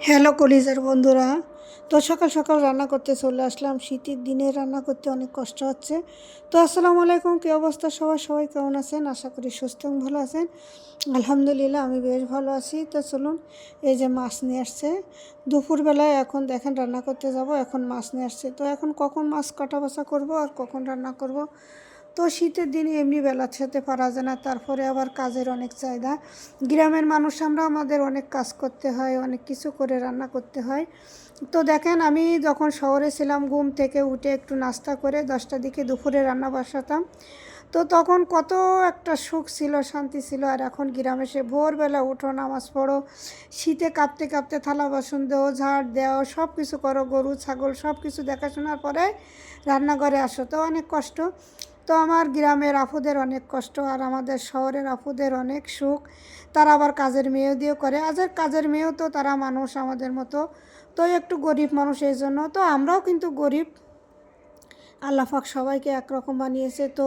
Hello কলিজার বন্ধুরা, তো সকাল সকাল রান্না করতে চলে আসলাম। শীতের দিনে রান্না করতে অনেক কষ্ট হচ্ছে। তো আসসালামু আলাইকুম, কী অবস্থা সবাই কেমন আছেন? আশা করি সুস্থ এবং ভালো আছেন। আলহামদুলিল্লাহ আমি বেশ ভালো আছি। তো চলুন, এই যে মাছ নিয়ে আসছে দুপুরবেলায়, এখন দেখেন রান্না করতে যাব। এখন মাছ নিয়ে আসছে, তো এখন কখন মাছ কাটা বাছা করবো আর কখন রান্না করব। তো শীতের দিনে এমনি বেলা খেতে পারা যায় না, তারপরে আবার কাজের অনেক চাহিদা। গ্রামের মানুষ আমরা, আমাদের অনেক কাজ করতে হয়, অনেক কিছু করে রান্না করতে হয়। তো দেখেন, আমি যখন শহরে ছিলাম ঘুম থেকে উঠে একটু নাস্তা করে 10টার দিকে দুপুরে রান্না বসাতাম। তো তখন কত একটা সুখ ছিল, শান্তি ছিল। আর এখন গ্রামে সে ভোরবেলা উঠো, নামাজ পড়ো, শীতে কাঁপতে কাঁপতে থালা বাসন দেও, ঝাড় দেও, সব কিছু করো, গরু ছাগল সব কিছু দেখাশোনার পরে রান্নাঘরে আসো, তো অনেক কষ্ট। তো আমার গ্রামের আপুদের অনেক কষ্ট, আর আমাদের শহরের আপুদের অনেক সুখ। তারা আবার কাজের মেয়েও দিয়েও করে, আজের কাজের মেয়েও তো তারা মানুষ আমাদের মতো। তো একটু গরিব মানুষ, এই জন্য তো আমরাও কিন্তু গরিব। আল্লাহ পাক সবাইকে একরকম বানিয়েছে। তো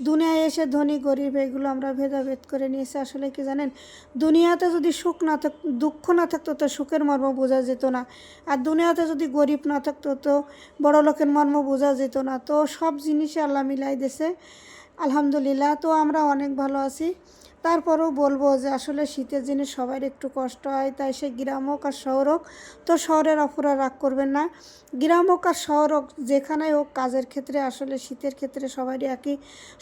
দুনিয়ায় এসে ধনী গরিব এগুলো আমরা ভেদাভেদ করে নিয়েছি। আসলে কি জানেন, দুনিয়াতে যদি সুখ না থাকতো, দুঃখ না থাকতো, তো সুখের মর্ম বোঝা যেত না। আর দুনিয়াতে যদি গরিব না থাকতো, তো বড় লোকের মর্ম বোঝা যেত না। তো সব জিনিসে আল্লাহ মিলাই দিয়েছে, আলহামদুলিল্লাহ। তো আমরা অনেক ভালো আছি। তারপরেও বলবো যে আসলে শীতের জিনিস সবার একটু কষ্ট হয়, তাই সে গ্রাম হোক আর শহর হোক। তো শহরের অপরা রাগ করবেন না, গ্রাম হোক আর শহর হোক, যেখানেই হোক কাজের ক্ষেত্রে আসলে শীতের ক্ষেত্রে সবারই একই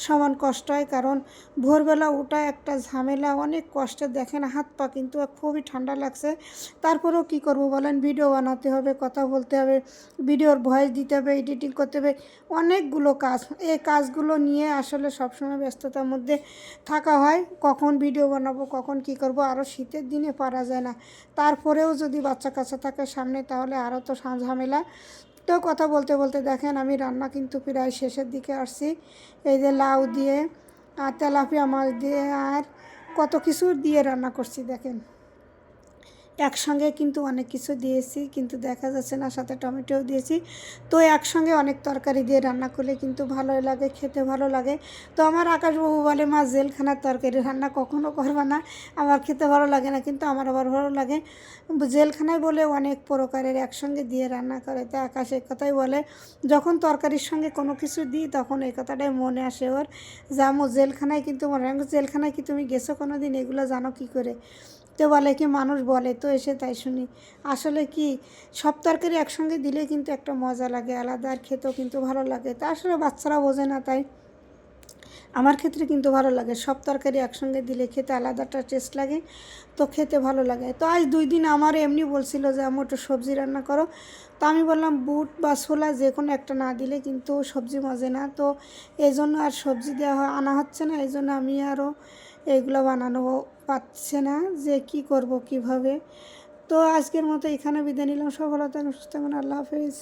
সমান কষ্ট হয়। কারণ ভোরবেলা ওঠা একটা ঝামেলা, অনেক কষ্টে। দেখেন হাত পা কিন্তু খুবই ঠান্ডা লাগছে। তারপরেও কী করব বলেন, ভিডিও বানাতে হবে, কথা বলতে হবে, ভিডিওর ভয়েস দিতে হবে, এডিটিং করতে হবে, অনেকগুলো কাজ। এই কাজগুলো নিয়ে আসলে সবসময় ব্যস্ততার মধ্যে থাকা হয়। কখন ভিডিও বানাবো, কখন কি করব, আরও শীতের দিনে পারা যায় না। তারপরেও যদি বাচ্চা কাচ্চা থাকে সামনে, তাহলে আরও তো ঝামেলা। তো কথা বলতে বলতে দেখেন আমি রান্না কিন্তু প্রায় শেষের দিকে আসছি। এই যে লাউ দিয়ে আর তেলাপিয়া মাছ দিয়ে আর কত কিছু দিয়ে রান্না করছি দেখেন। একসঙ্গে কিন্তু অনেক কিছু দিয়েছি, কিন্তু দেখা যাচ্ছে না, সাথে টমেটোও দিয়েছি। তো একসঙ্গে অনেক তরকারি দিয়ে রান্না করলে কিন্তু ভালোই লাগে, খেতে ভালো লাগে। তো আমার আকাশবাবু বলে, মা জেলখানার তরকারি রান্না কখনও করবে না, আমার খেতে ভালো লাগে না। কিন্তু আমার আবার ভালো লাগে। জেলখানায় বলে অনেক প্রকারের একসঙ্গে দিয়ে রান্না করে। তো আকাশ এই কথাই বলে, যখন তরকারির সঙ্গে কোনো কিছু দিই তখন এই কথাটাই মনে আসে ওর, যে আম্মু জেলখানায় কিন্তু মনে হয়। জেলখানায় কি তুমি গেছো কোনো দিন, এগুলো জানো কী করে? তো বলে কি, মানুষ বলে তো এসে তাই শুনি। আসলে কি, সব তরকারি একসঙ্গে দিলে কিন্তু একটা মজা লাগে আলাদা, আর খেতেও কিন্তু ভালো লাগে। তা আসলে বাচ্চারা বোঝে না, তাই আমার ক্ষেত্রে কিন্তু ভালো লাগে। সব তরকারি একসঙ্গে দিলে খেতে আলাদাটা টেস্ট লাগে, তো খেতে ভালো লাগে। তো আজ 2 দিন আমার এমনি বলছিল যে আমি একটু সবজি রান্না করো। তো আমি বললাম বুট বা ছোলা যে কোনো একটা না দিলে কিন্তু সবজি মজে না। তো এই জন্য আর সবজি দেওয়া আনা হচ্ছে না, এই জন্য আমি আরও এগুলো বানানো পাচ্ছে না, যে কি করব কিভাবে। তো আজকের মতো এখানে বিদায় নিলাম। সফলতা সুস্থ, আল্লাহ হাফেজ।